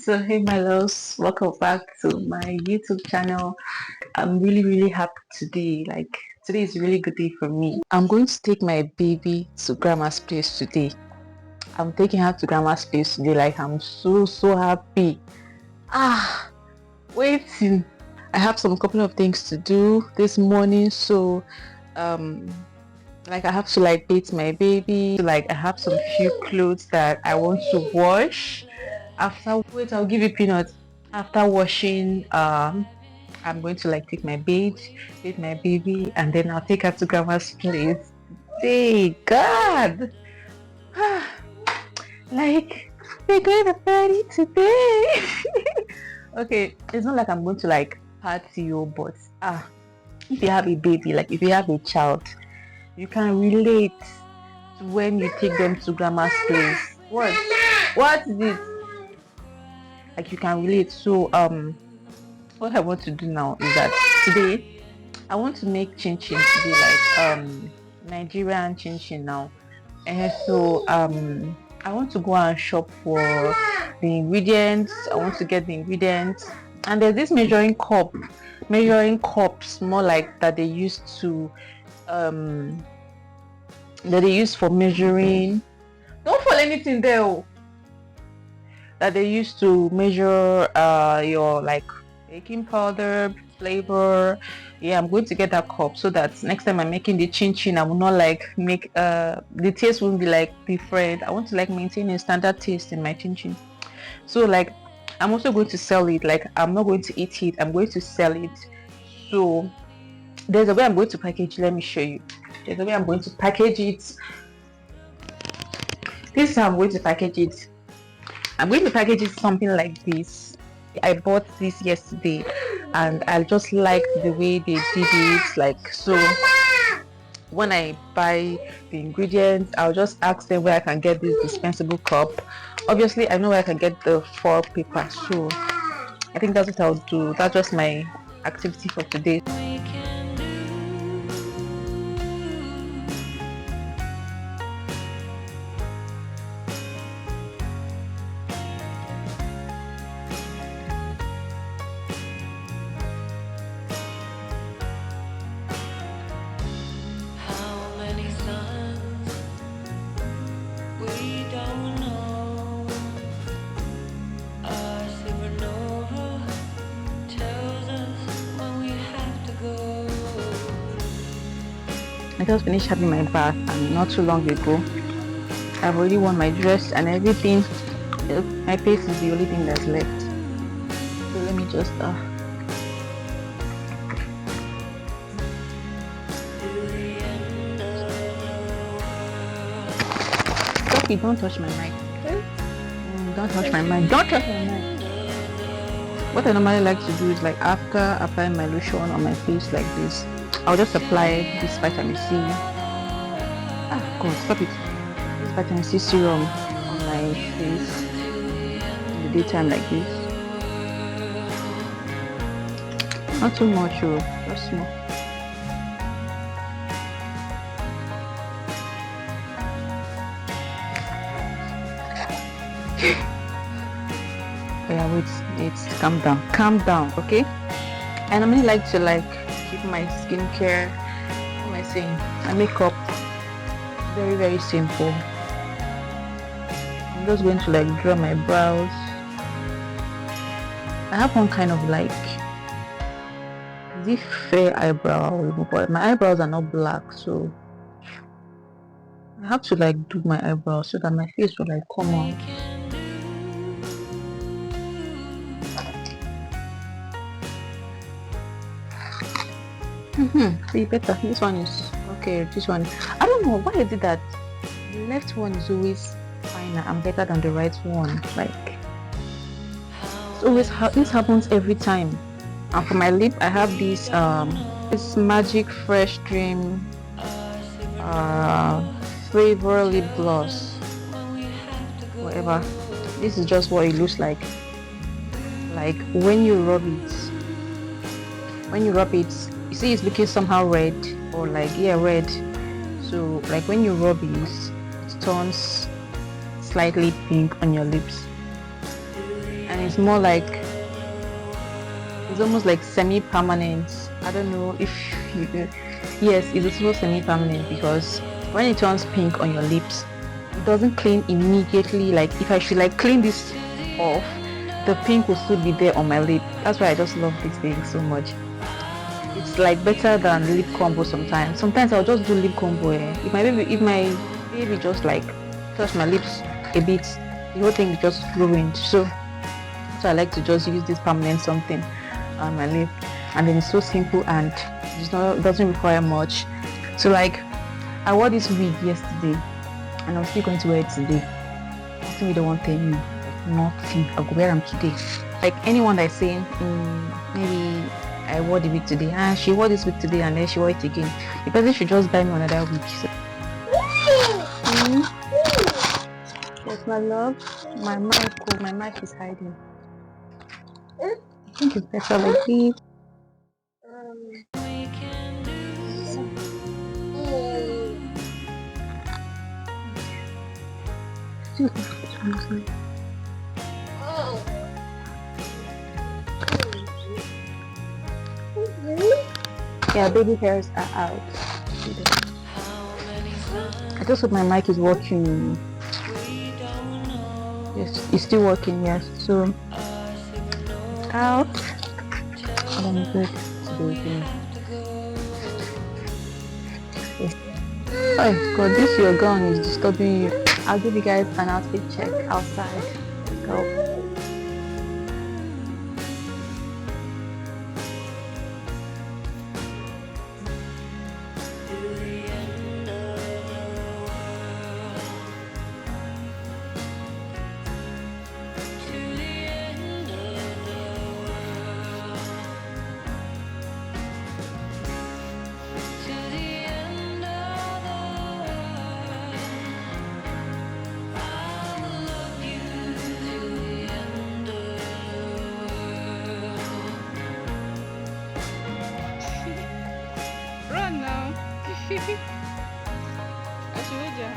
So hey my loves, welcome back to my YouTube channel. I'm really happy today. Like today is a really good day for me. I'm going to take my baby to grandma's place today. I'm taking her to grandma's place today. Like I'm so happy. Waiting. I have some couple of things to do this morning, so um like I have to like bathe my baby. Like I have some few clothes that I want to wash. I'll give you peanuts. After washing, I'm going to like take my bathe my baby, and then I'll take her to grandma's place. Hey God, like we're going to party today. Okay, it's not like I'm going to like party, but if you have a baby, like if you have a child, you can relate to when you take them to grandma's place. What is it? Like you can relate. So what I want to do now is that today I want to make chin chin today, like Nigerian chin chin now. And so I want to go and shop for the ingredients. I want to get the ingredients, and there's this measuring cups, more like that they used to that they use for measuring. Don't fall anything there. That they used to measure your like baking powder, flavor. Yeah, I'm going to get that cup so that next time I'm making the chin chin, I will not like make the taste won't be like different. I want to like maintain a standard taste in my chin chin. So like I'm also going to sell it. Like I'm not going to eat it, I'm going to sell it. So there's a way I'm going to package. Let me show you. There's a way I'm going to package it. This is how I'm going to package it. I'm going to package it something like this. I bought this yesterday and I just like the way they did it. Like, so when I buy the ingredients, I'll just ask them where I can get this dispensable cup. Obviously I know where I can get the foil paper, so I think that's what I'll do. That's just my activity for today. I just finished having my bath and not too long ago. I've already worn my dress and everything. My face is the only thing that's left. So let me just Sophie, don't touch my mic. Don't touch my mic. Don't touch my mic. What I normally like to do is like after applying my lotion on my face like this, I'll just apply this vitamin C. God, stop it. This vitamin C serum on my face in the daytime like this. Not too much, just small. Yeah, wait, calm down, okay? And I normally like to like keep my skincare, what am I saying, my makeup very simple. I'm just going to like draw my brows. I have one kind of like this fair eyebrow, but my eyebrows are not black, so I have to like do my eyebrows so that my face will like come out. See better. This one is okay. This one, I don't know why is it that the left one is always finer and better than the right one. Like it's always this happens every time. And for my lip, I have this Magic Fresh Dream flavor lip gloss. Whatever. This is just what it looks like. Like when you rub it, you see it's looking somehow red, or like red. So like when you rub it turns slightly pink on your lips. and it's more like, it's almost like semi-permanent. I don't know if you, yes, it's also semi-permanent, because when it turns pink on your lips, it doesn't clean immediately. Like if I should like clean this off, the pink will still be there on my lip. That's why I just love this thing so much. It's like better than lip combo sometimes. Sometimes I'll just do lip combo. If my baby just like touch my lips a bit, the whole thing is just ruined. So I like to just use this permanent something on my lip, and then it's so simple and doesn't require much. So like I wore this wig yesterday and I'm still going to wear it today. Nothing with the one thing, like nothing. I'll wear them today. Like anyone that's saying maybe I wore the wig today, and she wore this wig today and then she wore it again, the person should just buy me another wig. So, yes, my love. My mic is hiding. I think it's better like this. Yeah, baby hairs are out. I just hope my mic is working. Yes, it's still working. Yes, so out. Oh, I'm good. Yes. Oh God, this your gown is disturbing you. I'll give you guys an outfit check outside. Let's go. Run now. Aşureca.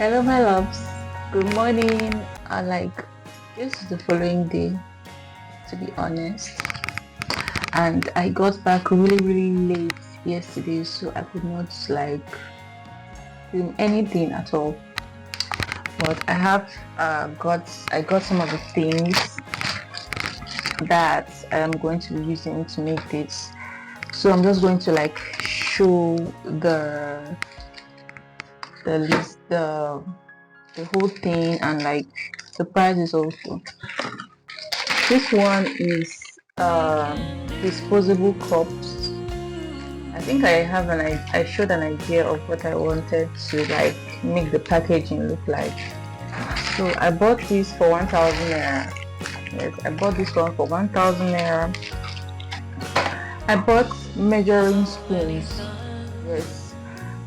Hello, my loves. Good morning. This is the following day, to be honest. And I got back really, really late yesterday, so I could not film anything at all. But I got some of the things that I'm going to be using to make this. So I'm just going to show the list, the whole thing, and the prices also. This one is disposable cups. I think I showed an idea of what I wanted to make the packaging look like. So I bought this for 1000 naira. Yes, I bought this one for 1000 naira. I bought measuring spoons. Yes,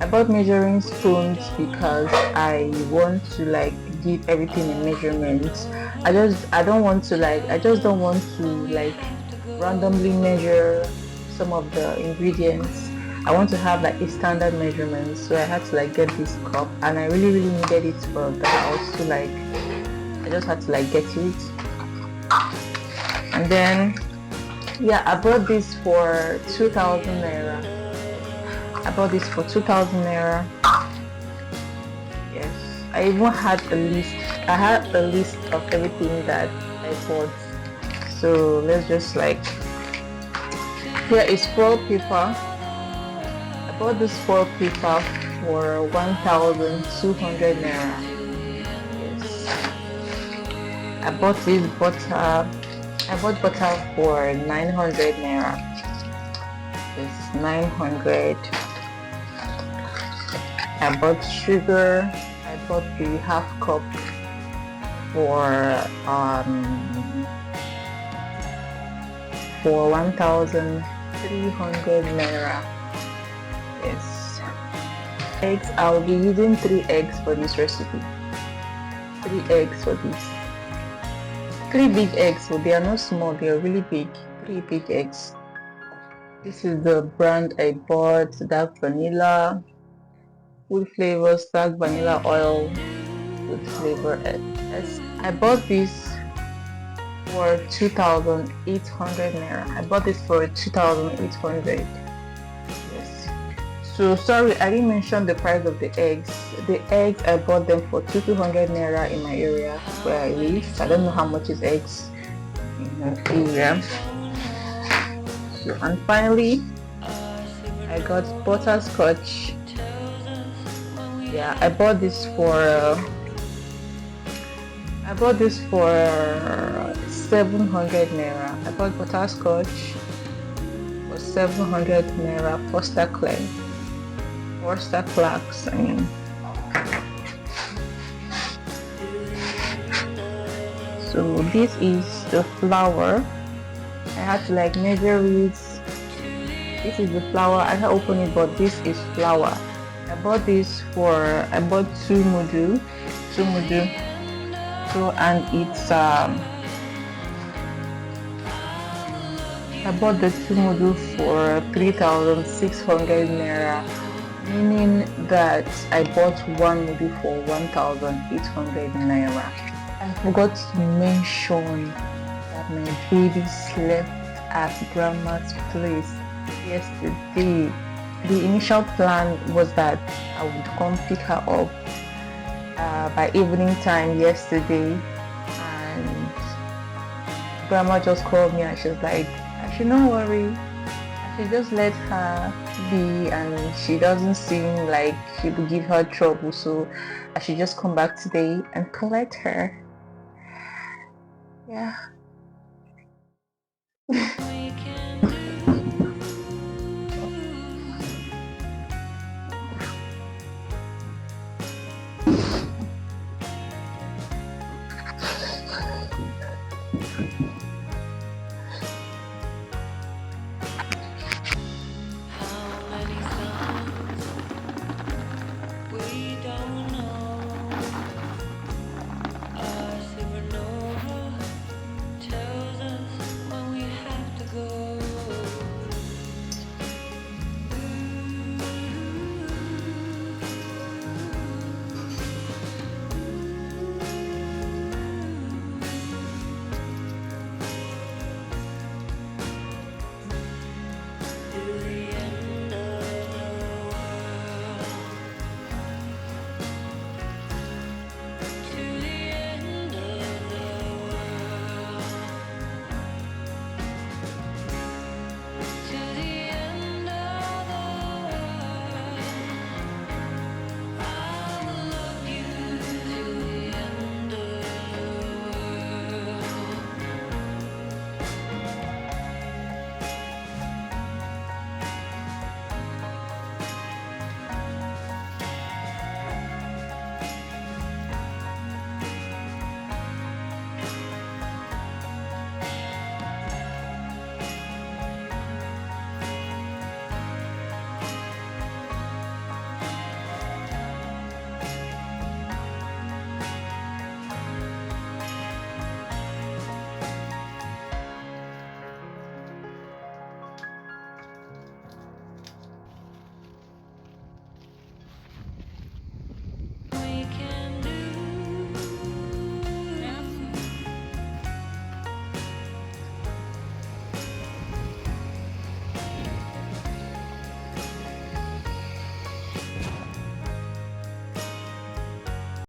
I bought measuring spoons because I want to like give everything in measurements. I just don't want to like randomly measure some of the ingredients. I want to have like a standard measurement, so I had to like get this cup, and I really needed it for the house. So like I just had to like get it, and then yeah, I bought this for 2000 naira. I bought this for 2000 naira. Yes, I even had a list. I had a list of everything that I bought. So let's just like, here is foil paper. I bought this foil paper for 1200 naira. Yes, I bought this butter. I bought butter for 900 naira. It's 900. I bought sugar. I bought the half cup for 1300 naira. Yes. Eggs. I'll be using 3 eggs for this recipe. 3 eggs for this. 3 big eggs. So they are not small. They are really big. 3 big eggs. This is the brand I bought. Dark vanilla, food flavors, dark vanilla oil, food flavor. Yes. I bought this for 2800 naira. I bought this for 2800. Yes. So sorry, I didn't mention the price of the eggs. The eggs, I bought them for 2200 naira in my area where I live. I don't know how much is eggs in my area. So, and finally I got butterscotch. Yeah, I bought this for 700 naira. I bought butterscotch for 700 naira. Forster Clarks, I mean. So this is the flour. I had to like measure it. This is the flour. I can't open it, but this is flour. I bought two mudu. So, and it's I bought the two mudu for 3600 naira, meaning that I bought one mudu for 1800 naira. I forgot to mention that my baby slept at grandma's place yesterday. The initial plan was that I would come pick her up by evening time yesterday, and grandma just called me and she was like, I should not worry, I should just let her be, and she doesn't seem like she will give her trouble, so I should just come back today and collect her. Yeah.